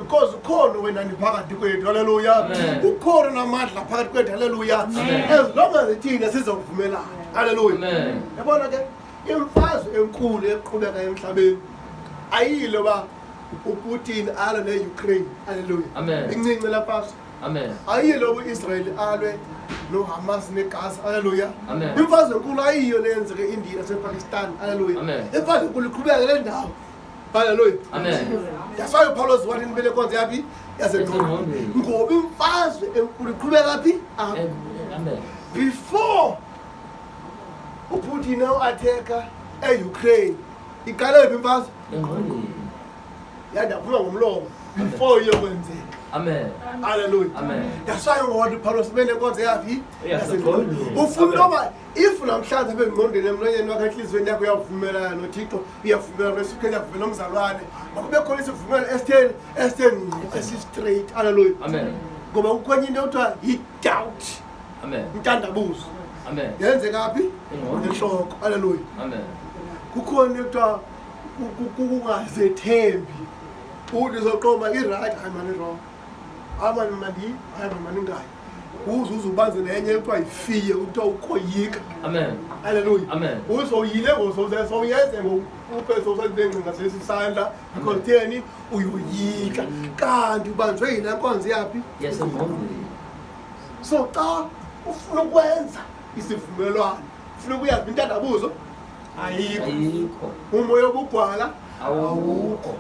because ukhona wena ndiphakathi kwethu, haleluya. Ukhona namandla phakathi kwethu, haleluya. As long as thina sizovumelana, haleluya. Yabona ke imfazwe enkulu eqhubeka emhlabeni ayilo ba uPutin alwe neUkraine, haleluya. Incinci lapha. Ayilo uIsrael alwe no Hamas neGaza, haleluya. Imfazwe enkulu ayiyo leyenzeke eIndia nasePakistan, haleluya. Imfazwe enkulu iqhubeka le ndawo, haleluya. That's why Paulus wathi nibele konke yaphi yaseNgqondweni, ngoba imfazwe enkulu iqhubeka phi. Before uPutin attack eUkraine iqale imfazwe engqondweni yadaphuma ngomlomo before iyokwenzeka. Hallelujah. That's why ngoba Paulus bene konke yaphi yaseNgqondweni. Ufuna ngoba if namhlanje bengqondweni emlonyeni wakhe enhlizweni yakho uyavumelana noThixo, uyavumelana noSukhele, uyavumelana nomzalwane, makube khona isivumelwano esi straight. Hallelujah. Ngoba ukhona into ekuthiwa i-doubt, intandabuzo, yenzeka phi enhloko. Hallelujah. Kukhona ekuthiwa ukungazethembi, uthi uzoqoma i-right, hayi mani i-wrong, amani mandi, hayi mani ngayo. Uzubanze nenye ekuthiwa ifiye, ukuthiwa ukhoyika. Hallelujah. Uzoyile ngosoyenze ngokuphesosenengcinga sesisandla because theni uyoyika kanti ubanjwe yina nkonzo yaphi yasengqondweni. So xa ufuna ukwenza isivumelwano, ufuna ukuyazi intandabuzo ayikho, umoya wobugwala awukho.